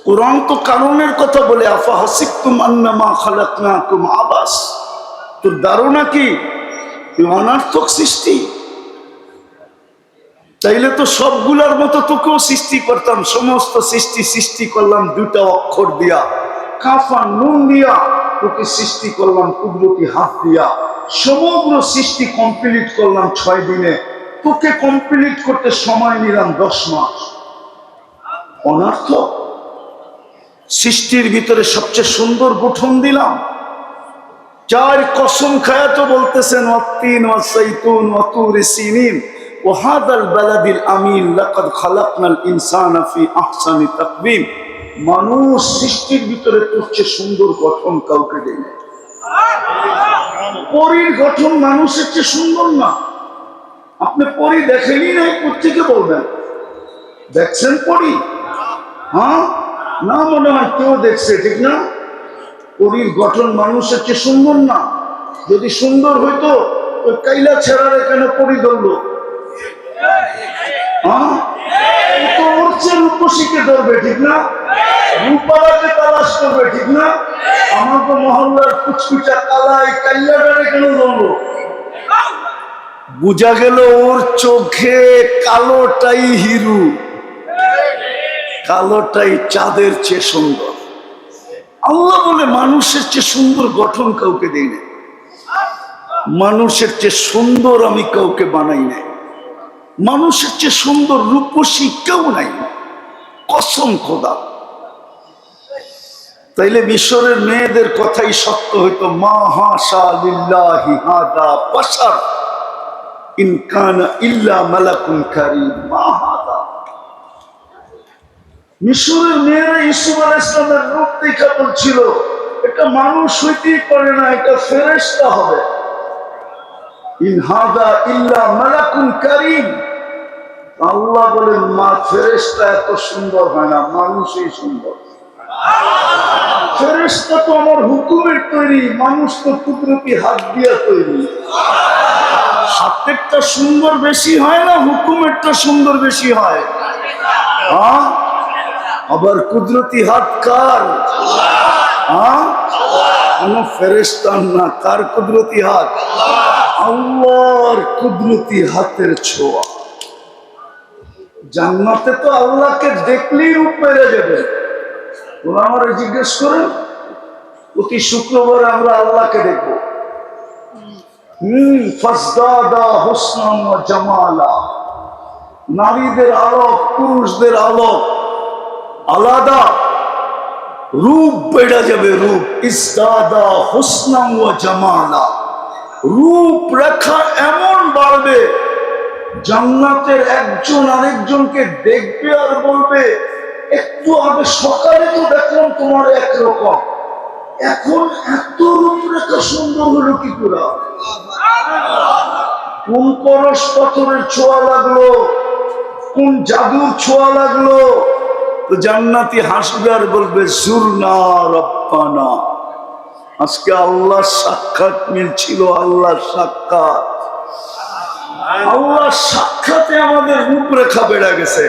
কোরআন তো কারণের কথা বলে, আফা হাসিবতুম আন্নামা খালাকনাকুম আবাস। তোর ধারণা কি তুই অনার্থক সৃষ্টি? তাইলে তো সবগুলার মতো তোকেও সৃষ্টি করতাম। সমস্ত সৃষ্টি করলাম দুটা অক্ষর দিয়া, কাফা নুন দিয়া। তোকে সৃষ্টি করলাম কুদরতি হাত দিয়া। সমগ্র সৃষ্টি কমপ্লিট করলাম 6 দিনে, তোকে কমপ্লিট করতে সময় নিলাম 10 মাস। অনার্থ? সৃষ্টির ভিতরে সবচেয়ে সুন্দর গঠন দিলাম। 4 কসম খায়া তো বলতেছেন, ওয়াত্তিন ওয়াসাইতুন ওয়াতুর সিনিন ওয়া হাদাল বালাদিল আমিন লাকাদ খালাকনাল ইনসানা ফি আহসানি তাকওয়িম। মানুষ সৃষ্টির ভিতরে তোর চেয়ে সুন্দর গঠন কাউকে দেয় না। পরীর গঠন মানুষের চেয়ে সুন্দর না। আপনি পরী দেখেনই নাই, কোত্থেকে বলবেন? দেখছেন পরী? হ্যাঁ না, মনে হয় কেউ দেখছে, ঠিক না? পরীর গঠন মানুষের চেয়ে সুন্দর না। যদি সুন্দর হইতো ওই কাইলা ছেড়ার এখানে পরী ধরলো। হ্যাঁ, তো ওর চেয়ে রূপসীকে ধরবে, ঠিক না? রূপালাকে তালাশ করবে, ঠিক না? আমাকে মহল্লার কুচকুচা কালাই কাইলাটারে কেন ধরলো? বুঝা গেল ওর চোখে কালোটাই হিরু, কালোটাই চাঁদের চেয়ে সুন্দর। আল্লাহ বলে মানুষের চেয়ে সুন্দর গঠন কাউকে দেই না, মানুষের চেয়ে সুন্দর আমি কাউকে বানাই নাই, মানুষের চেয়ে সুন্দর রূপসী কেউ নাই, কসম খোদা। তাইলে মিশরের মেয়েদের কথাই সত্য হইতো, মা হাশা লিল্লাহি হাদা বাশার ইন কানা ইল্লা মালাকুন কারীম। মা হাদা, মিশরের মেয়েরা ইউসুফ আলাইহিস সালামের রূপ দেখা বলছিল এটা মানুষ হইতেই পারে না, এটা ফেরেশতা হবে। ইন হাদা ইল্লা মালাকুন কারীম। আল্লাহ বলেন মা ফেরেশতা এত সুন্দর হয় না, মানুষই সুন্দর। ফেরেশতা তো আমার হুকুমের তৈরি, মানুষ তো কুদরতি হাত দিয়া তৈরি। হাতেরটা সুন্দর বেশি হয় না, হুকুমেরটা সুন্দর বেশি হয়। আবার কুদরতি হাত কার? কোন ফেরেশতার না, কার কুদরতি হাত? আল্লাহর কুদরতি হাতের ছোঁয়া। জান্নাতে তো আল্লাহকে দেখলেই রূপ বেড়ে যাবে। ওরা আমারে জিজ্ঞেস করেন প্রতি শুক্রবারে আমরা আল্লাহকে দেখবো। ফাজদাদা হুসনান ওয়া জামালা। নারীদের আলোক, পুরুষদের আলোক আলাদা, রূপ বেড়ে যাবে। রূপ ইসদাদা হুসনান ওয়া জামালা, রূপ রেখা এমন বাড়বে, জান্নাতের একজন আরেকজনকে দেখবে আর বলবে একটু আগে সকালে তো দেখলাম তোমার একরকম, এখন এত রূপরেখা সুন্দর হলো কি করে? কোন পরশ পাথরের ছোঁয়া লাগলো, কোন জাদুর ছোঁয়া লাগলো? তো জান্নাতি হাসবে আর বলবে জুরনা রব্বানা, আজকে আল্লাহর সাক্ষাৎ মিলছিল। আল্লাহর সাক্ষাৎ, আল্লাহর সাক্ষাতে আমাদের রূপরেখা বেড়ে গেছে।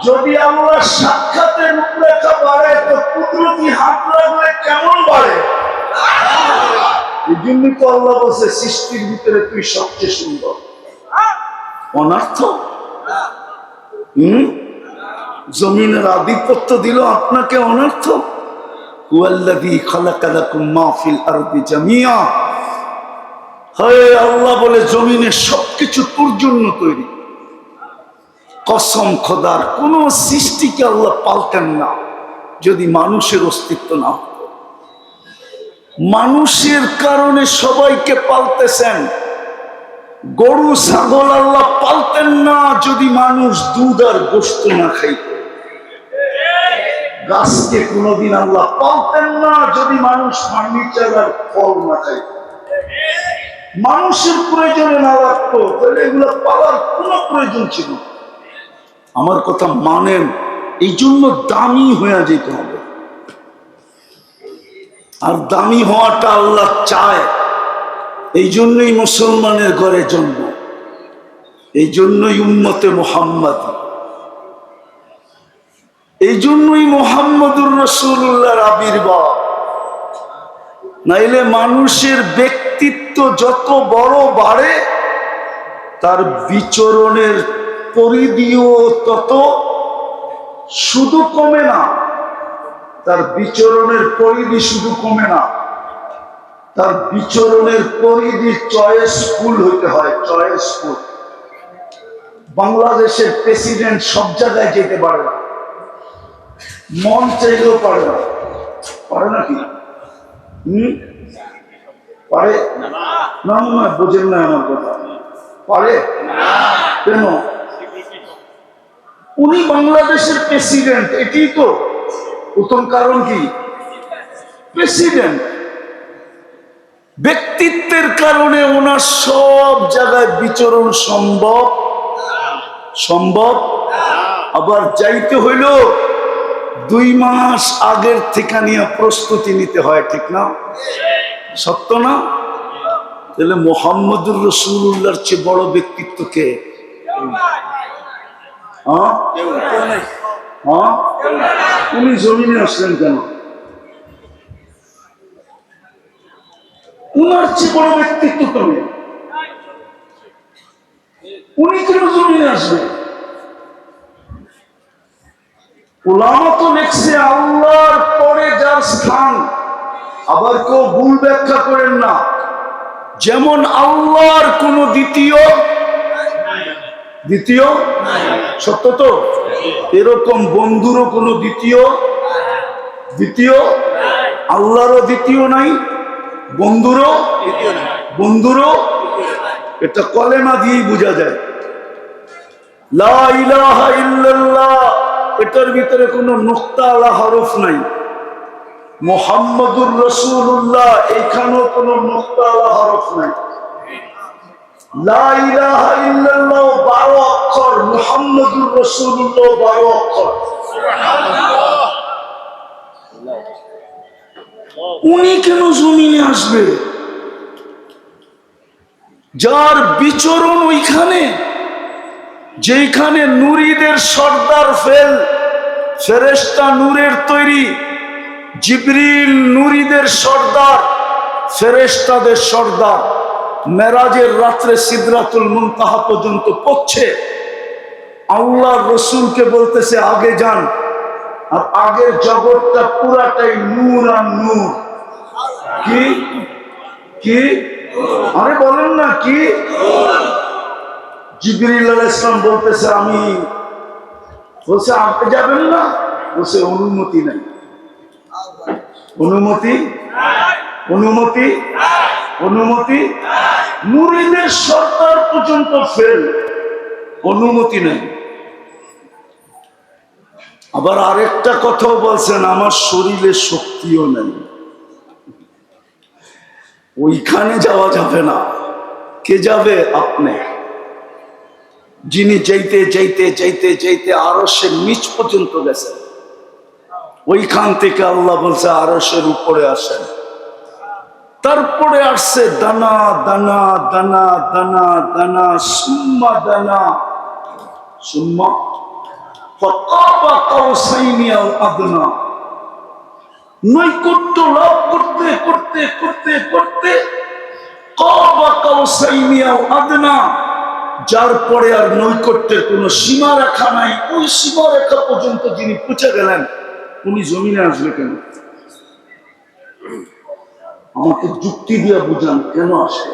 যদি আল্লাহর সাক্ষাতে রূপরেখা বাড়ে তো কুদরতি হাত লাগলে কেমন বাড়ে? এই জন্য তো আল্লাহ বলছে সৃষ্টির ভিতরে তুই সবচেয়ে সুন্দর। অনার্থ জমিনের আধিপত্য দিল আপনাকে, অনার্থ। হুয়াল্লাযী খালাকা লাকুম মা ফিল আরদি জামিয়া। হে আল্লাহ বলে জমিনের সবকিছু তোর জন্য তৈরি। কসম খোদার, কোন সৃষ্টিকে আল্লাহ পাল্টেন না যদি মানুষের অস্তিত্ব না হতো। মানুষের কারণে সবাইকে পালতেছেন। গরু ছাগল আল্লাহ পালতেন না যদি মানুষ দুধ আর গোশত না খাইত। গাছকে কোনোদিন আল্লাহ পালতেন না যদি মানুষ ফার্নিচার আর ফল না খাইত। মানুষের প্রয়োজনে না লাগতো তাহলে এগুলো পালার কোনো প্রয়োজন ছিল না। আমার কথা মানেন, এই জন্য দামি হয়ে যেতে হবে। আর দামি হওয়াটা আল্লাহ চায়। এই জন্যই মুসলমানের ঘরে জন্ম, এই জন্যই উম্মতে মুহাম্মদ, এই জন্যই মুহাম্মদুর রাসূলুল্লাহর আবির্ভাব। নাইলে মানুষের ব্যক্তিত্ব যত বড় বাড়ে তার বিচরণের পরিধিও তত শুধু কমে না। তার বিচরণের পরিধি শুধু কমে না, তার বিচরণের পরিধি চয়েসফুল হইতে হয়। চয়েসফুল। বাংলাদেশের প্রেসিডেন্ট সব জায়গায় যেতে পারে না, মন চাইলেও পারে না। পারে নাকি? পারে না? না, বোঝেন না আমার কথা। পারে কেন? উনি বাংলাদেশের প্রেসিডেন্ট, এটি তো প্রথম কারণ। কি প্রেসিডেন্ট? ব্যক্তিত্বের কারণে ওনার সব জায়গায় বিচরণ সম্ভব। সম্ভব। আবার যাইতে হইল 2 মাস আগের থেকে নিয়ে প্রস্তুতি নিতে হয়, ঠিক না? সত্য না? তাহলে মুহাম্মদুর রাসূলুল্লাহর চেয়ে বড় ব্যক্তিত্ব কে? উনি জমিনে আসলেন কেন? উনার চেয়ে বড় ব্যক্তিত্ব তুমি, উনি কেন জমিনে আসবেন? উলামা তো লিখছে আল্লাহর পরে যার আবার কেউ ভুল ব্যাখ্যা করেন না। যেমন আল্লাহর কোন দ্বিতীয় সত্য তো, এরকম বন্ধুরও কোন দ্বিতীয় আল্লাহরও দ্বিতীয় নাই, বন্ধুরও এটা কলেমা দিয়েই বোঝা যায়। লা ইলাহা ইল্লাল্লাহ, এটার ভিতরে কোনো নুক্তা আলা হরফ নাই। মুহাম্মাদুর রাসূলুল্লাহ, এখানেও কোনো নুক্তা আলা হরফ নাই। লা ইলাহা ইল্লাল্লাহ 12 অক্ষর, মুহাম্মাদুর রাসূলুল্লাহ 12 অক্ষর। উনি কেন জমিনে আসবে? যার বিচরণ ওইখানে, যেখানে নুরীদের সর্দার ফেরেশতা নূরের তৈরি, জিবরিল নূরীদের সর্দার, ফেরেশতাদের সর্দার, মেরাজের রাত্রে সিদরাতুল মুনতাহা পর্যন্ত পৌঁছে আল্লাহর রাসূলকে বলতেছে আগে যান। আর আগের জগৎটা পুরাটাই নূর আর নূর। কি আরে বলেন না কি? জিবরিল আলাইহিস সালাম বলতেছে আমি, বলছে আপনি যাবেন না? বলছে অনুমতি নাই। অনুমতি মুরিদের সরকার পর্যন্ত ফেল, অনুমতি নেই। আবার আরেকটা কথাও বলছেন, আমার শরীরে শক্তিও নেই, ওইখানে যাওয়া যাবে না। কে যাবে? আপনি, যিনি যাইতে যাইতে যাইতে যাইতে আরশের নিচ পর্যন্ত গেছেন। ওইখান থেকে আল্লাহ বলছে আরশের উপরে আসেন। তারপরে আসছে দানা দানা দানা দানা দানা সুম্মা দানা সুম্মা ফাকাবা কাউসাইনি আও আদনা। নৈকট্য লাভ করতে করতে করতে করতে কাবা কাউসাইনি আও আদনা, যার পরে আর নৈকট্যের কোন সীমারেখা নাই, ওই সীমারেখা পর্যন্ত যিনি পৌঁছে গেলেন, উনি জমিনে আসবে কেন? আমাকে যুক্তি দিয়ে বুঝান, কেন আসবে?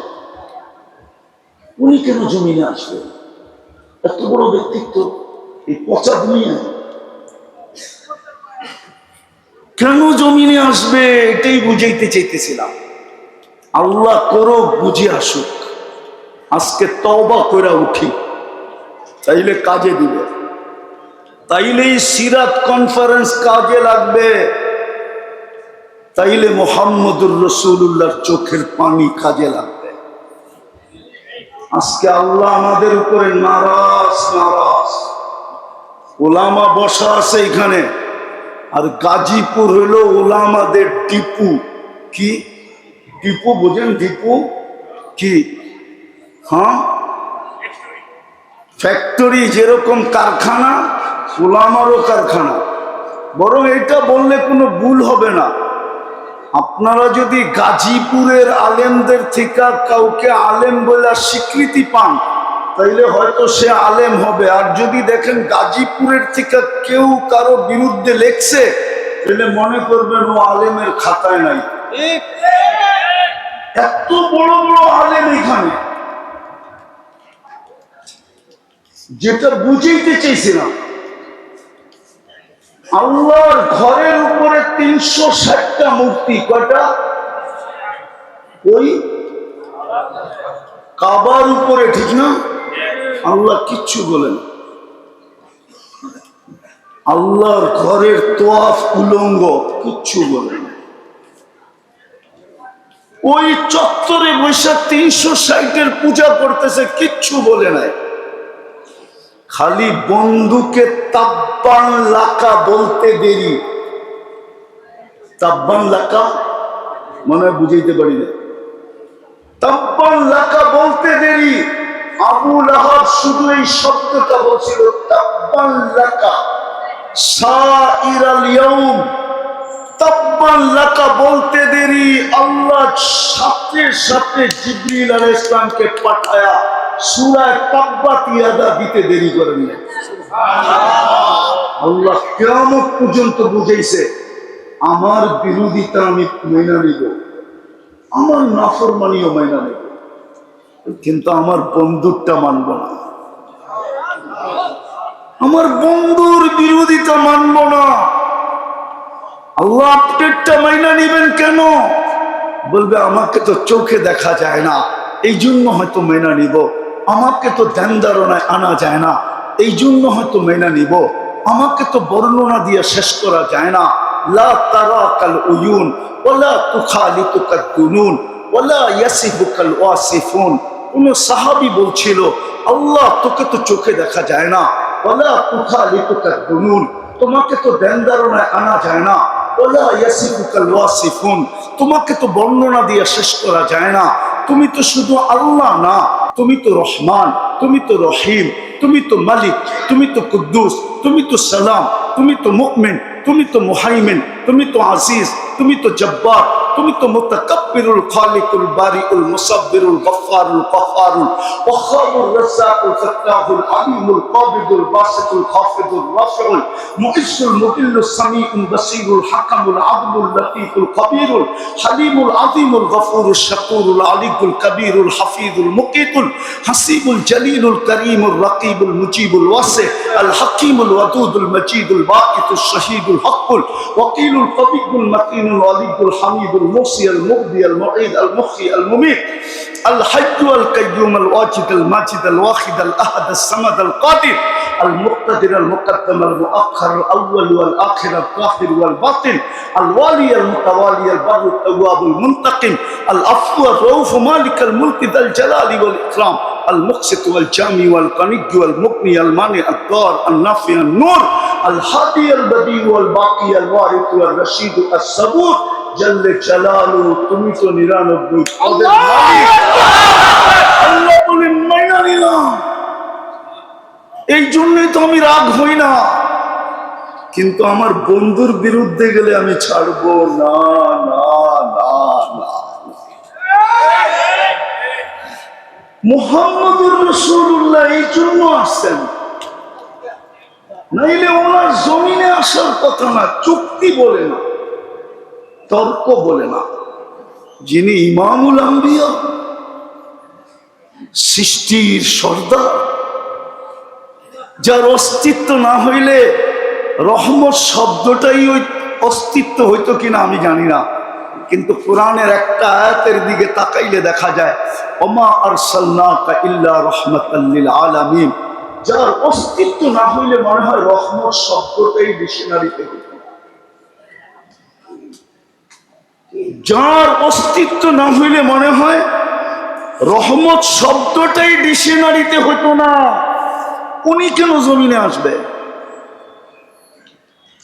উনি কেন জমিনে আসবে? এত বড় ব্যক্তিত্ব এই পচা দুনিয়ায় কেন জমিনে আসবে? এটাই বুঝাইতে চাইতেছিলাম। আল্লাহ করো বুঝে আসুক। আজকে তওবা করে উঠি, তাইলে কাজে দিবে, তাইলেই সিরাত কনফারেন্স কাজে লাগবে, তাইলে মুহাম্মদুর রাসূলুল্লাহর চোখের পানি কাজে লাগবে। আজকে আল্লাহ আমাদের উপরে নারাজ। ওলামা বসা আছে এখানে, আর গাজীপুর হলো ওলামাদের টিপু। কি টিপু বোঝেন? টিপু কি? হ্যাঁ, ফ্যাক্টরি, যেরকম কারখানা, ওলামারও কারখানা। বরং এটা বললে কোনো ভুল হবে না। আপনারা যদি গাজীপুরের আলেমদের থেকে কাউকে আলেম বলে স্বীকৃতি পান, তাইলে হয়তো সে আলেম হবে। আর যদি দেখেন গাজীপুরের থেকে কেউ কারো বিরুদ্ধে লেখছে, তাহলে মনে করবেন ও আলেমের খাতায় নাই। এত বড় বড় আলেম এখানে। যেটা বুঝাইতে চেয়েছিলাম, আল্লাহর ঘরের উপরে 360টা মূর্তি। কয়টা? ওই কাবার উপরে, ঠিক না? আল্লাহ কিচ্ছু বলেন। আল্লাহর ঘরের তোয়াফ উলঙ্গ, কিচ্ছু বলেন। ওই চত্বরে বৈশা 360-এর পূজা করতেছে, কিচ্ছু বলে নাই। খালি বন্ধুকে তাব্বান লাকা বলতে দেরি। তাব্বান লাকা মনে হয় বুঝাইতে পারি না। তাব্বান লাকা বলতে দেরি। আবু লাহাব শুধু এই শব্দটা বলছিল, তাব্বান লাকা সাইরাল ইয়াউম। তাব্বান লাকা বলতে দেরি, আল্লাহ সাথে সাথে জিবরিল আলাইহিস সালামকে পাঠায়া সূরা তাব্বাত ইয়াদা দিতে দেরি করেন না। আল্লাহ কিয়ামত পর্যন্ত বুঝাইছে আমার বিরোধিতা আমি মেনে নিব, আমার নাফরমানিও মেনে নিব, কিন্তু আমার বন্ধুরটা মানব না। আমার বন্ধুর বিরোধিতা মানব না। আল্লাহ আপনারটা মাইনা নিবেন কেন? বলবে আমাকে তো চোখে দেখা যায় না, এই জন্য হয়তো মেনা নিব। আমাকে তো ধ্যান ধারণায় আনা যায় না, এই জন্য হয়তো মেনা নিব। আমাকে তো বর্ণনা দিয়ে শেষ করা যায় না। লা তারাকাল উয়ুন ওয়ালা তুখালিতুকাদ দুনুন ওয়ালা ইয়াসিফুকাল ওয়াসিফুন। কোন সাহাবী বলছিল, আল্লাহ তোকে তো চোখে দেখা যায় না, ওয়ালা তুখালিতুকাদ দুনুন, তোমাকে তো ধ্যান ধারণায় আনা যায় না, ওয়ালা ইয়াসিফুকাল ওয়াসিফুন, তোমাকে তো বর্ণনা দিয়ে শেষ করা যায় না। তুমি তো শুধু আল্লাহ না, তুমি তো রহমান, তুমি তো রহিম, তুমি তো মালিক, তুমি তো কুদ্দুস, তুমি তো সালাম, তুমি তো মুমিন, তুমি তো মুহাইমিন, তুমি তো আজিজ, তুমি তো জব্বার, তুমি তো মুতাকাব্বিরুল খালিকুল বারিউল মুসাব্বিরুল গফফারুল কহ্হারুল ওয়াহ্হাবুর রাজ্জাকুল ফাত্তাহুল আলিমুল কাবিদুল বাসিতুল খাফিদুর রাফিউল মুইজ্জুল মুদিল্লুস সামিউল বাসীরুল হাকামুল আদলুল লতীফুল কবীরুল হালিমুল আযীমুল গফুরুশ শাকুরুল আলিকুল কবীরুল হাফিজুল মুকিতুল হাসিবুল জলিলুল করিমুর রকিবুল মুজিবুল ওয়াসি আল হাকিমুল ওয়াদুদুল মজিদুল বাকিতুশ শহীদুল হকুল ওয়াকিলুল কবিয়ুল মাতিনুল আলিকুল হামিদুল মুহসি আল মুগদি আল মুঈদ আল মুখি আল মুমিত আল হাজ্জু আল কাইয়্যুম আল ওয়াজিদ আল মাজিদ আল ওয়াহিদ আল আহাদ আল সামাদ আল কাদির আল মুক্তাদির আল মুকদ্দাম আল মুআখ্খার আল আউয়াল ওয়াল আখির আল যাহির ওয়াল বাতিন আল ওয়ালি আল মুতাওয়ালি আল বার আল তাওয়াব আল মুনতাকিম আল আফু আর রউফ মালিক আল মুলক যাল জালালি ওয়াল ইকরাম المقسط والجامع والقني والمغني المانع الضار النافع النور الهادي البديع والباقي الوارث والرشيد الصبور جل جلاله তুমি তো 99 আমাদের মালিক। আল্লাহ বলেন মাইনা নিলাম, এই জন্যই তো আমি রাগ হই না, কিন্তু আমার বন্ধুর বিরুদ্ধে গেলে আমি ছাড়বো না না না না। মুহাম্মদুর রাসূলুল্লাহ এই জন্য আসছেন, নাইলে ওনার জমিনে আসার কথা না। চুক্তি বলে না, তর্ক বলে না। যিনি ইমামুল আম্বিয়া, সৃষ্টির সর্দার, যার অস্তিত্ব না হইলে রহমত শব্দটাই ওই অস্তিত্ব হইতো কিনা আমি জানি না, কিন্তু কোরআনের একটা আয়াতের দিকে তাকাইলে দেখা যায় ওমা আরসালনাকা ইল্লা রাহমাতাল লিল আলামিন। যার অস্তিত্ব না হইলে মনে হয় রহমত শব্দটাই ডিকশনারিতে হতো। যার অস্তিত্ব না হইলে মনে হয় রহমত শব্দটাই ডিকশনারিতে হতো না। উনি কেন জমিনে আসবে?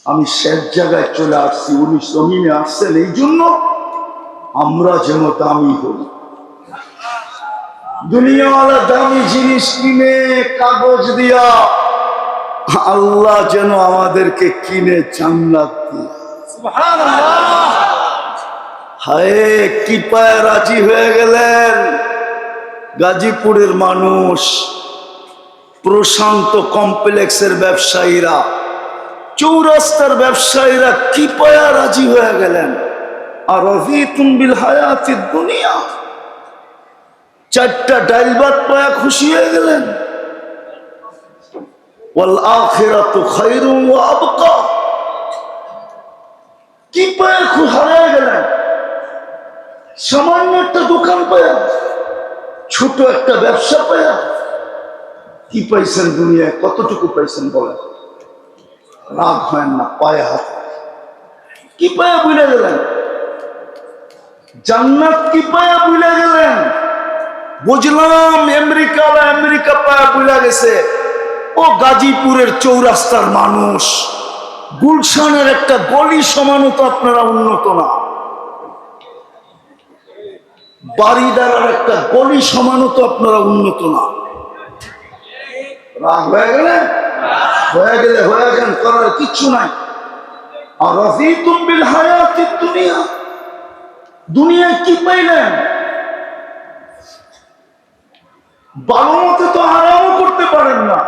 আমি শেষ জায়গায় চলে আসছি, উনি জমিনে আসছেন এই জন্য আমরা যেন দামি হই। দুনিয়াওয়ালা দামি জিনিস কিনে কাগজ দিয়া, আল্লাহ যেন আমাদেরকে কিনে জান্নাত দিয়ে। সুবহানাল্লাহ। হায় কি পায় রাজি হয়ে গেলেন গাজীপুরের মানুষ, প্রশান্ত কমপ্লেক্সের ব্যবসায়ীরা, চৌরাস্তার ব্যবসায়ীরা কি পায়া রাজি হয়ে গেলেন। আর রাযীতুম বিল হায়াতিদ দুনিয়া, চারটা ডাইল ভাত পায়া খুশি হয়ে গেলেন। ওয়াল আখিরাতু খায়রুন ওয়া আবকা, কি পায়া হারিয়ে গেলেন। সামান্য একটা দোকান পায়া, ছোট একটা ব্যবসা পায়া কি পাইছেন দুনিয়ায়? কতটুকু পাইছেন বলেন? রাগ হয় না, পায়ে হাত। কি পায়া ভুলে গেলেন? জান্নাত কি পায়া ভুলে গেলেন? বুঝলাম আমেরিকা পায়া ভুলে গেছে। ও গাজীপুরের চৌরাস্তার মানুষ, গুলশানের একটা গলি সমানও তো আপনারা উন্নত না, বাড়িদারার একটা গলি সমানও তো আপনারা উন্নত না। রাগ হয়ে গেলে হয়ে গেলেন, করার কিচ্ছু নাই। আর রাযীতুম বিল হায়াতিদ দুনিয়া, দুনিয়ায় কি পাইলেন? ভালো মতো তো আরামও করতে পারেন না।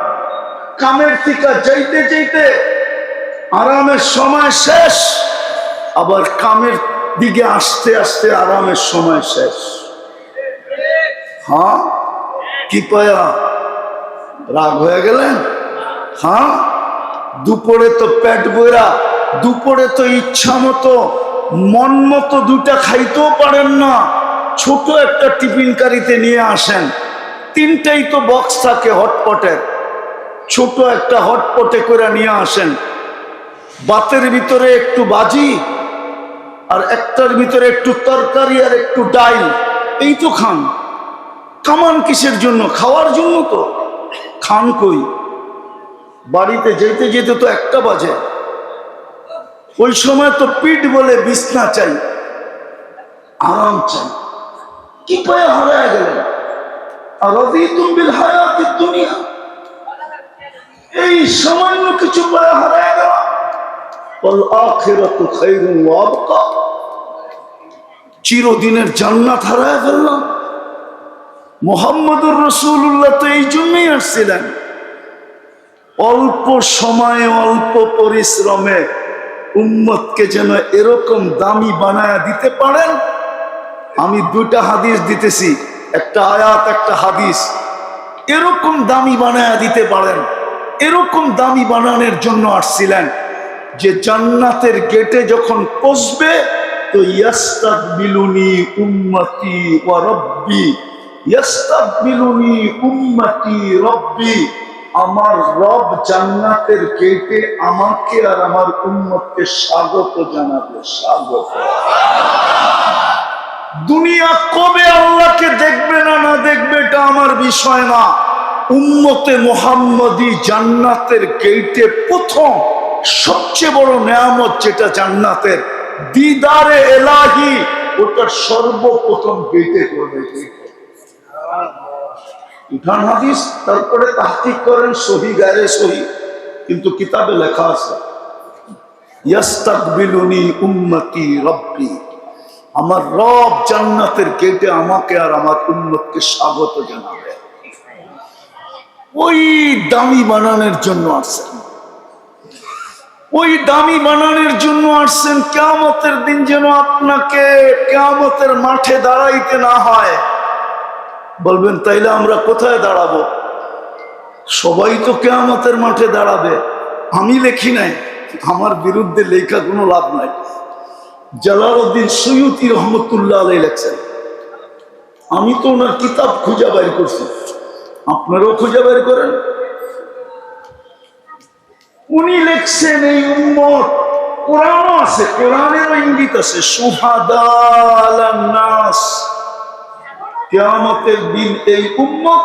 কামের থেকে যাইতে যাইতে আরামের সময় শেষ, আবার কামের দিকে আস্তে আস্তে আরামের সময় শেষ। হ্যাঁ, কি পায়া রাগ হয়ে গেলেন? হ্যাঁ, দুপুরে তো পেট বইরা, দুপুরে তো ইচ্ছা মতো মন মতো দুটা খাইতেও পারেন না, ছোট একটা টিফিন কারিতে নিয়ে আসেন। তিনটাই তো বক্স থাকে হটপটের, ছোট একটা হটপটে করে নিয়ে আসেন। ভাতের ভিতরে একটু ভাজি, আর একটার ভিতরে একটু তরকারি আর একটু ডাল, এই তো খান। কামান কিসের জন্য? খাওয়ার জন্য তো। খান কই? বাড়িতে যেতে যেতে তো 1টা বাজে। ওই সময় তো পিঠ বলে বিছনা চাই, আরাম চাই। কি পায়ে হারায় গেলেন? আরাদিতুম বিল হায়াতিদ দুনিয়া, এই সামান্য কিছু পায়ে হারায় গেল। ওয়াল আখিরাতু খায়রুন ওয়া আবকা, চিরদিনের জান্নাত হারায় ফেললাম। মুহাম্মদুর রাসূলুল্লাহ তো এই জন্যই আসছিলেন, অল্প সময়ে অল্প পরিশ্রমে উম্মতকে যেন এরকম দামি বানায়া দিতে পারেন। আমি 2টা হাদিস দিতেছি, একটা আয়াত একটা হাদিস। এরকম দামি বানায়া দিতে পারেন, এরকম দামি বানানোর জন্য আসছিলেন যে জান্নাতের গেটে যখন পৌঁছবে তো ইয়াস্তাকবিলুনি উম্মতি ওয়া রাব্বি, ইয়াস্তাকবিলুনি উম্মতি রাব্বি, আমার রব জান্নাতের গেটে আমাকে আর আমার উম্মতকে স্বাগত জানাবে। স্বাগত। দুনিয়া কবে আল্লাহকে দেখবে না না দেখবে এটা আমার বিষয় না। উম্মতে মুহাম্মদী জান্নাতের গেটে প্রথম সবচেয়ে বড় নেয়ামত যেটা জান্নাতের, দিদারে এলাহি, ওটা সর্বপ্রথম গেটে করবে। উঠান হাদিস, তারপরে তাহকিক করেন সহি গায়রে সহি, কিন্তু কিতাবে লেখা আছে ইয়াস্তাকবিলুনি উম্মতি রাব্বি, আমার রব জান্নাতের গেটে আমাকে আর আমার উম্মতকে স্বাগত জানাবে। ওই দামি বানানোর জন্য আসছেন, ওই দামি বানানোর জন্য আসছেন। কিয়ামতের দিন যেন আপনাকে কিয়ামতের মাঠে দাঁড়াইতে না হয়। বলবেন তাইলে আমরা কোথায় দাঁড়াবো? সবাই তো কিয়ামতের মাঠে দাঁড়াবে। আমি লেখি নাই, আমার বিরুদ্ধে লেখা কোনো লাভ নাই। জালালউদ্দিন সুয়ুতী রহমতুল্লাহ আলাইহি লেখছেন, আমি তো ওনার কিতাব খুঁজে বের করছি, আপনারাও খুঁজে বের করেন। উনি লেখছেন এই উম্মত, কোরআনও আছে, কোরআনেরও ইঙ্গিত আছে, শুহাদা আলান নাস, কিয়ামতের দিন এই উম্মত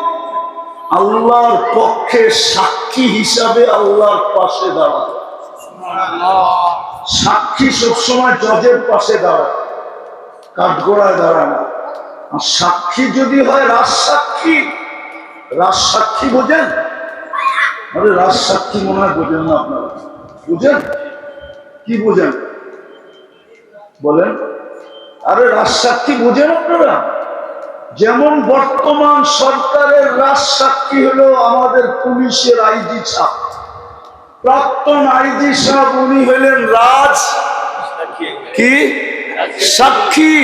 আল্লাহর পক্ষে সাক্ষী হিসাবে আল্লাহর পাশে দাঁড়াবে। সাক্ষী সবসময় জজের পাশে দাঁড়ায়, কাঠগড়ায় দাঁড়ায় না। আর সাক্ষী যদি হয় রাজসাক্ষী, রাজসাক্ষী বোঝেন? আরে রাজসাক্ষী মনে হয় বোঝেন না আপনারা, বুঝেন? কি বোঝেন বলেন? আরে রাজসাক্ষী বোঝেন আপনারা? যেমন বর্তমান সরকারের রাজসাক্ষী হলো আমাদের পুলিশের আইজি সাহেব, প্রাক্তন আইজি সাহেব উনি হলেন রাজ কি সাক্ষী।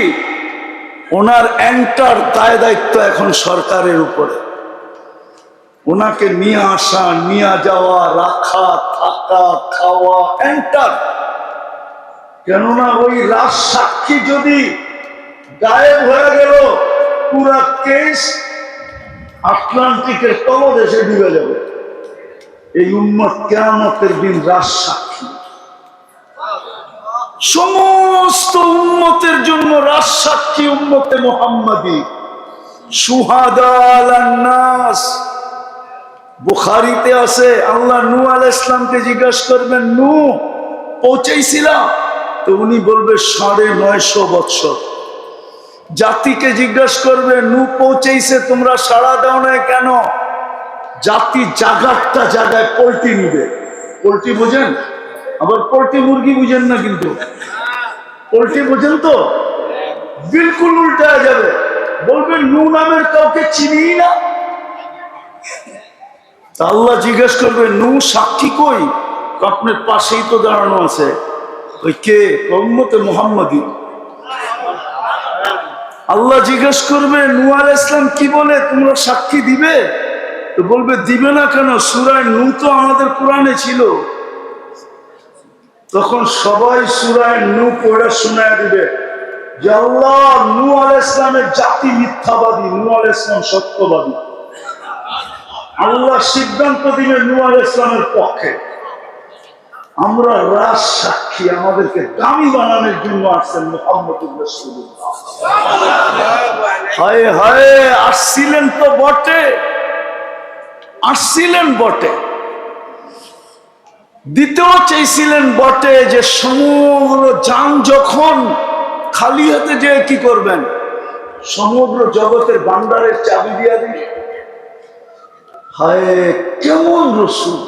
ওনার এন্টার দায় দায়িত্ব এখন সরকারের উপরে। ওনাকে নিয়ে আসা, নিয়ে যাওয়া, রাখা, থাকা, খাওয়া, এন্টার। কেননা ওই রাজ সাক্ষী যদি গায়েব হয়ে গেল, পুরা কেস আটলান্টিকের তলদেশে ডুবে যাবে। এই উম্মত কিয়ামতের দিন রাজ সাক্ষী, সমস্ত উম্মতের জন্য রাজ সাক্ষী উম্মতে মুহাম্মাদী, শুহাদা আলান নাস। বুখারীতে আছে, আল্লাহ নূহ আলাইহিস সালামকে জিজ্ঞাসা করবেন, নূহ পৌঁছেছিলাম? তো উনি বলবে 950 বৎসর। জাতিকে জিজ্ঞাসা করবে, নূহ পৌঁছেছে, তোমরা সাড়া দাও না কেন? জাতি জাগারটা জায়গায় পোল্ট্রি নিবে। পোল্ট্রি বোঝেন? আবার পোল্ট্রি মুরগি বুঝেন না, কিন্তু পোল্ট্রি বোঝেন তো? বিলকুল উল্টা যাবে, বলবেন নূহ নামের কাউকে চিনি না। আল্লাহ জিজ্ঞেস করবে, নূহ সাক্ষী কই? আপনার পাশেই তো দাঁড়ানো আছে। ওই কে? উম্মতে মুহাম্মাদি। আল্লাহ জিজ্ঞেস করবে নূহ আলাইহিস সালাম কি বলে, তোমরা সাক্ষী দিবে? তো বলবে দিবে না কেন, সূরা নূহ তো আমাদের কোরআনে ছিল। তখন সবাই সূরা নূহ পড়ে শোনায় দিবে যে আল্লাহ, নূহ আলাইহিস সালামের জাতি মিথ্যাবাদী, নূহ আলাইহিস সালাম সত্যবাদী। আল্লাহ সিদ্ধান্ত দিবে নূহ আলাইহিস সালামের পক্ষে। আমরা রাজ সাক্ষী, আমাদেরকে দামি বানানোর জন্য আসছেন মুহাম্মদুর রাসূলুল্লাহ। হায় হায়, আসছিলেন তো বটে, আসছিলেন বটে, দিতেও চাইছিলেন বটে যে সমগ্র জান যখন খালি হাতে যে কি করবেন, সমগ্র জগতের ভান্ডারের চাবি দিয়া দিন। হায় কেমন রসূল!